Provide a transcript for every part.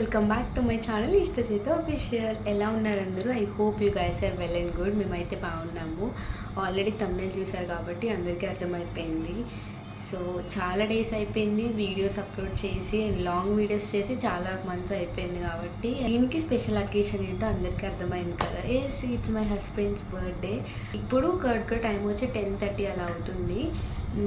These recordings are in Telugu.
Welcome back to my channel ఇష్ట చేత అఫీషియల్. ఎలా ఉన్నారు అందరూ? I hope you guys are well and good. మేమైతే బాగున్నాము. ఆల్రెడీ థంబ్నెయిల్ చూసారు కాబట్టి అందరికీ అర్థమైపోయింది. సో చాలా డేస్ అయిపోయింది వీడియోస్ అప్లోడ్ చేసి అండ్ లాంగ్ వీడియోస్ చేసి చాలా మంత్స్ అయిపోయింది కాబట్టి దీనికి స్పెషల్ అకేషన్ ఏంటో అందరికీ అర్థమైంది కదా. It's my husband's birthday. ఇప్పుడు కరెక్ట్గా టైం వచ్చి 10:30 అలా అవుతుంది.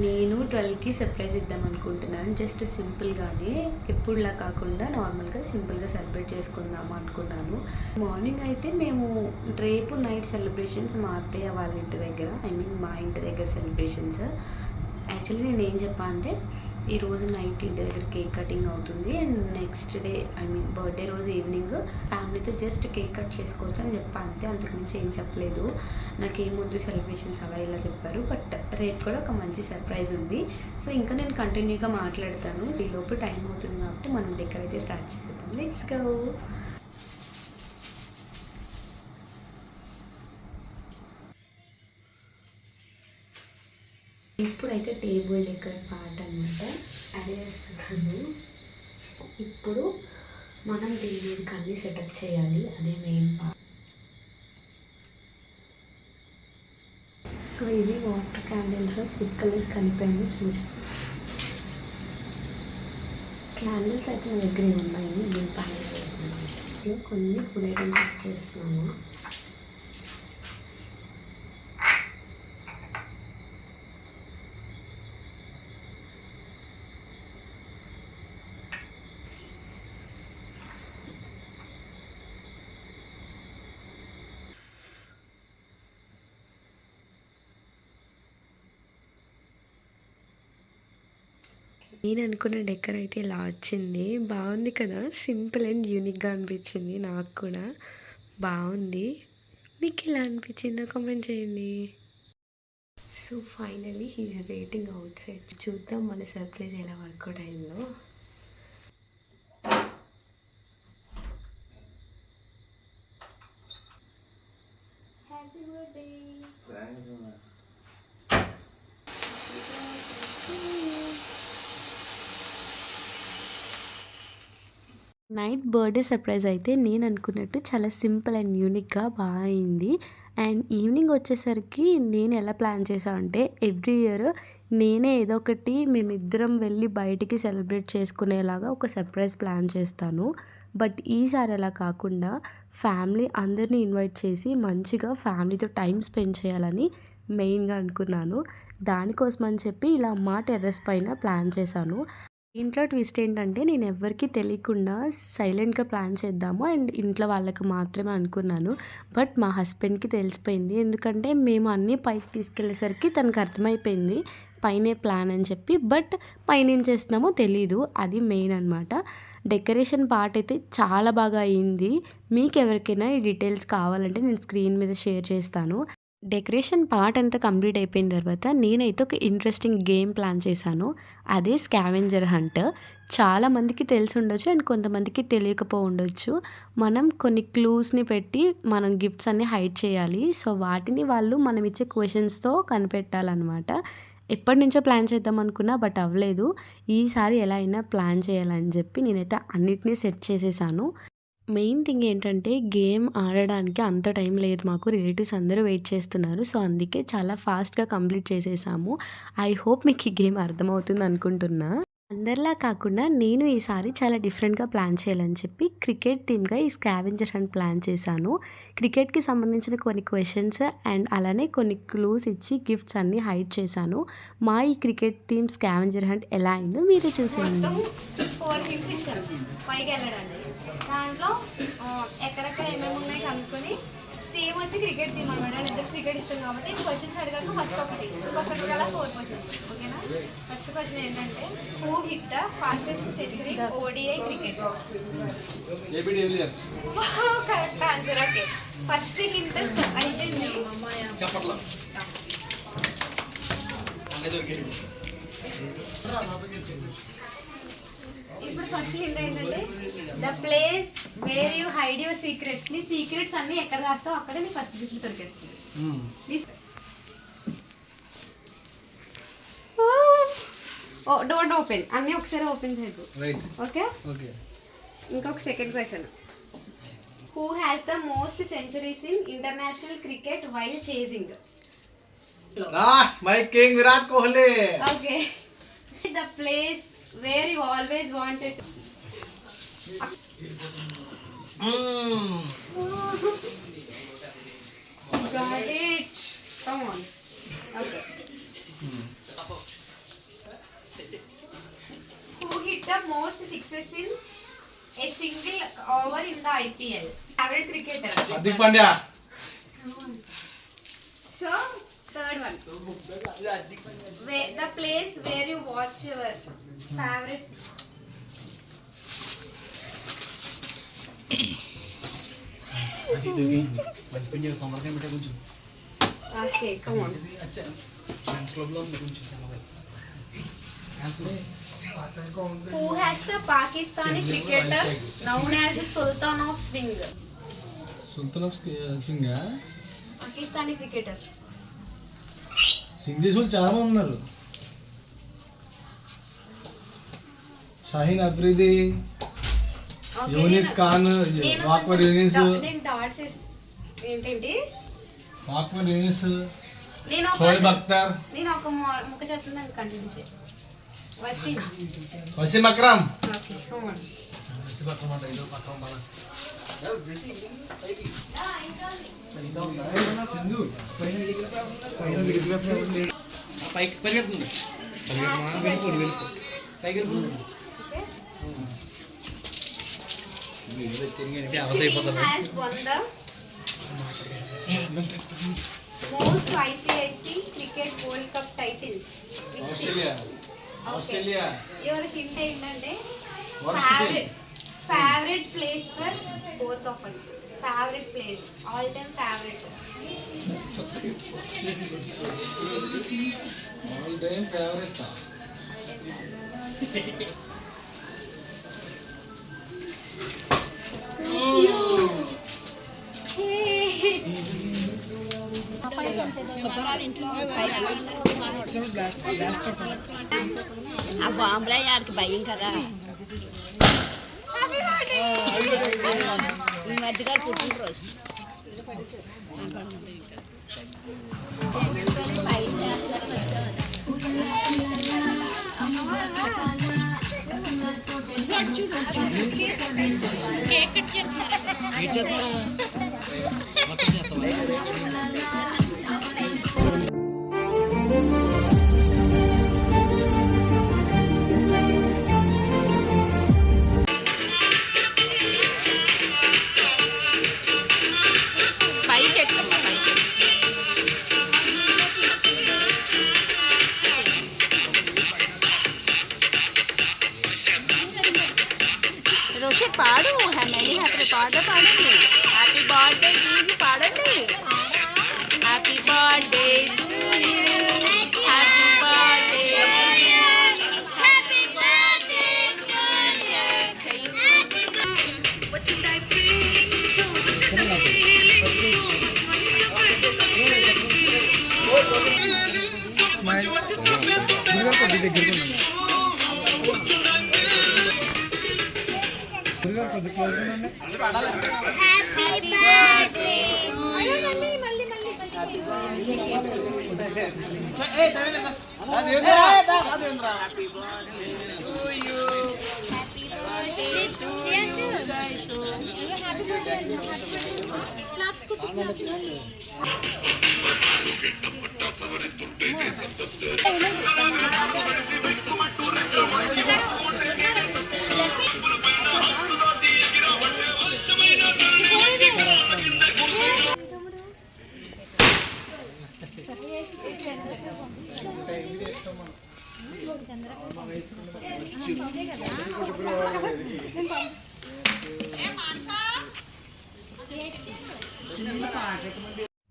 నేను 12కి సర్ప్రైజ్ ఇద్దాం అనుకుంటున్నాను. జస్ట్ సింపుల్గానే ఎప్పుడులా కాకుండా నార్మల్గా సింపుల్గా సెలబ్రేట్ చేసుకుందాము అనుకున్నాను. మార్నింగ్ అయితే మేము రేపు నైట్ సెలబ్రేషన్స్ మా అత్తయ్య వాళ్ళ ఇంటి దగ్గర, మా ఇంటి దగ్గర సెలబ్రేషన్స్. యాక్చువల్లీ నేను ఏం చెప్పా అంటే ఈరోజు నైట్ ఇంటి దగ్గర కేక్ కటింగ్ అవుతుంది అండ్ నెక్స్ట్ డే బర్త్డే రోజు ఈవినింగ్ ఫ్యామిలీతో జస్ట్ కేక్ కట్ చేసుకోవచ్చు అని చెప్పా. అంతే, అంతకుమించి ఏం చెప్పలేదు. నాకేమొద్దు సెలబ్రేషన్స్ అలా ఇలా చెప్పారు. బట్ రేపు కూడా ఒక మంచి సర్ప్రైజ్ ఉంది. సో ఇంకా నేను కంటిన్యూగా మాట్లాడతాను. ఈ లోపు టైం అవుతుంది కాబట్టి మనం డెకర్ అయితే స్టార్ట్ చేసేద్దాం. Let's go. ఇప్పుడైతే టేబుల్ డెకర్ పార్ట్ అనమాట అదే చేస్తున్నాను. ఇప్పుడు మనం దీనికి అన్నీ సెటప్ చేయాలి, అదే మెయిన్ పార్ట్. సో ఇవి వాటర్ క్యాండిల్స్, ఫుడ్ కలర్స్ కలిపాను. క్యాండిల్స్ అయితే నా దగ్గర ఉన్నాయి. నేను పైన కొన్ని ఫుడ్ ఐటమ్స్ సెట్ చేస్తున్నాను. నేను అనుకున్న డెకర్ అయితే ఇలా వచ్చింది. బాగుంది కదా, సింపుల్ అండ్ యూనిక్గా అనిపించింది. నాకు కూడా బాగుంది. మీకు ఎలా అనిపించిందో కామెంట్ చేయండి. So finally he's waiting outside. చూద్దాం మన సర్ప్రైజ్ ఎలా వర్కౌట్ అయిందో. Happy birthday. Night birthday surprise అయితే నేను అనుకున్నట్టు చాలా సింపుల్ అండ్ యూనిక్గా బాగా అయింది. అండ్ ఈవినింగ్ వచ్చేసరికి నేను ఎలా ప్లాన్ చేశాను అంటే ఎవ్రీ ఇయర్ నేనే ఏదో ఒకటి మేమిద్దరం వెళ్ళి బయటికి సెలబ్రేట్ చేసుకునేలాగా ఒక సర్ప్రైజ్ ప్లాన్ చేస్తాను. బట్ ఈసారి అలా కాకుండా ఫ్యామిలీ అందరినీ ఇన్వైట్ చేసి మంచిగా ఫ్యామిలీతో టైం స్పెండ్ చేయాలని మెయిన్గా అనుకున్నాను. దానికోసం అని చెప్పి ఇలా మా టెర్రస్ పైన ప్లాన్ చేశాను. ఇంట్లో ట్విస్ట్ ఏంటంటే నేను ఎవరికీ తెలియకుండా సైలెంట్గా ప్లాన్ చేద్దాము అండ్ ఇంట్లో వాళ్ళకి మాత్రమే అనుకున్నాను. బట్ మా హస్బెండ్కి తెలిసిపోయింది. ఎందుకంటే మేము అన్నీ పైకి తీసుకెళ్ళేసరికి తనకు అర్థమైపోయింది పైనే ప్లాన్ అని చెప్పి. బట్ పైన ఏం చేస్తున్నామో తెలీదు. అది మెయిన్ అనమాట. డెకరేషన్ పార్ట్ అయితే చాలా బాగా అయింది. మీకు ఎవరికైనా ఈ డీటెయిల్స్ కావాలంటే నేను స్క్రీన్ మీద షేర్ చేస్తాను. డెకరేషన్ పార్ట్ అంతా కంప్లీట్ అయిపోయిన తర్వాత నేనైతే ఒక ఇంట్రెస్టింగ్ గేమ్ ప్లాన్ చేశాను. అదే స్కావెంజర్ హంట్. చాలామందికి తెలిసి ఉండొచ్చు అండ్ కొంతమందికి తెలియకపో ఉండొచ్చు. మనం కొన్ని క్లూస్ని పెట్టి మనం గిఫ్ట్స్ అన్నీ హైడ్ చేయాలి. సో వాటిని వాళ్ళు మనం ఇచ్చే క్వశ్చన్స్తో కనిపెట్టాలన్నమాట. ఎప్పటి నుంచో ప్లాన్ చేద్దాం అనుకున్నా బట్ అవ్వలేదు. ఈసారి ఎలా అయినా ప్లాన్ చేయాలని చెప్పి నేనైతే అన్నిటినీ సెట్ చేసేసాను. మెయిన్ థింగ్ ఏంటంటే గేమ్ ఆడడానికి అంత టైం లేదు మాకు. రిలేటివ్స్ అందరూ వెయిట్ చేస్తున్నారు. సో అందుకే చాలా ఫాస్ట్గా కంప్లీట్ చేసేసాము. ఐ హోప్ మీకు ఈ గేమ్ అర్థమవుతుంది అనుకుంటున్నా. అందరిలా కాకుండా నేను ఈసారి చాలా డిఫరెంట్గా ప్లాన్ చేయాలని చెప్పి క్రికెట్ థీమ్గా ఈ స్కావెంజర్ హంట్ ప్లాన్ చేశాను. క్రికెట్కి సంబంధించిన కొన్ని క్వశ్చన్స్ అండ్ అలానే కొన్ని క్లూస్ ఇచ్చి గిఫ్ట్స్ అన్నీ హైడ్ చేశాను. మా ఈ క్రికెట్ థీమ్ స్కావెంజర్ హంట్ ఎలా అయిందో మీరే చూసేయండి. దాంట్లో ఎక్కడెక్కడ ఏమేమి ఉన్నాయి కనుక్కొని థీమ్ వచ్చి క్రికెట్ థీమ్ అనమాట. ఇద్దరు క్రికెట్ ఇష్టం కాబట్టి క్వశ్చన్స్ అడిగాక ఫస్ట్ ఒకటి కల్లా 4 క్వశ్చన్స్. ఓకేనా? ఫస్ట్ క్వశ్చన్ ఏంటంటే who hit the fastest century ODI cricket? Correct answer. Okay, first hint అయిపోయింది. ఇప్పుడు ఫస్ట్ హింట్ ఏంటంటే the place where you hide your secrets. నీ సీక్రెట్స్ అన్ని ఎక్కడ రాస్తావు అక్కడే నీ ఫస్ట్ గిఫ్ట్ దొరికేస్తుంది. డోంట్ ఓపెన్, అన్నీ ఒకసారి ఓపెన్ చేయద్దు. ఓకే, ఇంకొక second question. Who has the most centuries in international cricket while chasing? My king Virat Kohli. Okay. The place where you always wanted. Got it. Come on. Okay. Who hit the most sixes in a single over in the IPL? Favorite cricketer. Hardik Pandya. So, third one. The place where you watch your favorite. Okay, come on. Who has the Pakistani cricketer known as the Sultan of Swing? Sultan of swing. Pakistani cricketer. Swing చేసే వాళ్ళు చాలా మంది ఉన్నారు. షాహీన్ అఫ్రీది, Okay, యూనిస్ ఖాన్, వాక్వర్ యూనిస్, నేను డాట్స్ ఏంటండి వాక్వర్ యూనిస్, నేను షోయబ్ అఖ్తర్, నేను ఒక ముక్క చెప్తున్నాను కంటిన్యూ చేయి. Wasim. Wasim Akram. Okay, come on. పైకి పరిగెడుతుంది. Which team has won the most ICIC Cricket World Cup titles? Which Australia. team? Australia. Your hint ఏంటంటే Worst team. favorite place for both of us. Favorite place, all time favorite. All time favourite. ఆ బాంబురా ఆడికి భయం కదా ఈ మధ్యగా పుట్టినరోజు పైకి ఎక్కమ్మా పైకి రోషిత్ పాడు మెనీ హ్యాపీ పాడండి హ్యాపీ బర్త్డే టు యూ పాడండి happy birthday to you happy birthday happy birthday smile. గురుగారు కొద్ది దగ్గరికి ఉండండి. గురుగారు కొద్ది క్లోజ్ ఉండండి.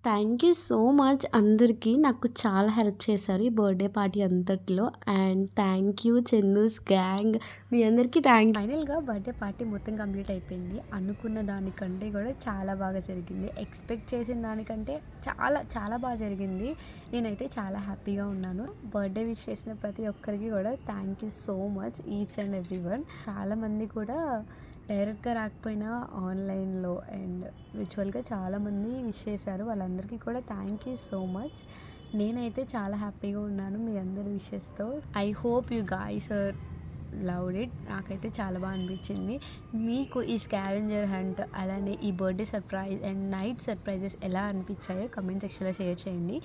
థ్యాంక్ యూ సో మచ్ అందరికీ. నాకు చాలా హెల్ప్ చేశారు ఈ బర్త్డే పార్టీ అంతట్లో. And thank you Chandu's gang, మీ అందరికీ థ్యాంక్. ఫైనల్గా బర్త్డే పార్టీ మొత్తం కంప్లీట్ అయిపోయింది. అనుకున్న దానికంటే కూడా చాలా బాగా జరిగింది. ఎక్స్పెక్ట్ చేసిన దానికంటే చాలా చాలా బాగా జరిగింది. నేనైతే చాలా హ్యాపీగా ఉన్నాను. బర్త్డే విష్ చేసిన ప్రతి ఒక్కరికి కూడా thank you so much each and every one. చాలామంది కూడా డైరెక్ట్గా రాకపోయినా ఆన్లైన్లో అండ్ విచువల్గా చాలామంది విష్ చేశారు. వాళ్ళందరికీ కూడా థ్యాంక్ యూ సో మచ్. నేనైతే చాలా హ్యాపీగా ఉన్నాను మీ అందరి విషెస్తో. I hope you guys are loved it. నాకైతే చాలా బాగా అనిపించింది. మీకు ఈ స్కావెంజర్ హంట్ అలానే ఈ birthday surprise and night surprises ఎలా అనిపించాయో కమెంట్ సెక్షన్లో షేర్ చేయండి.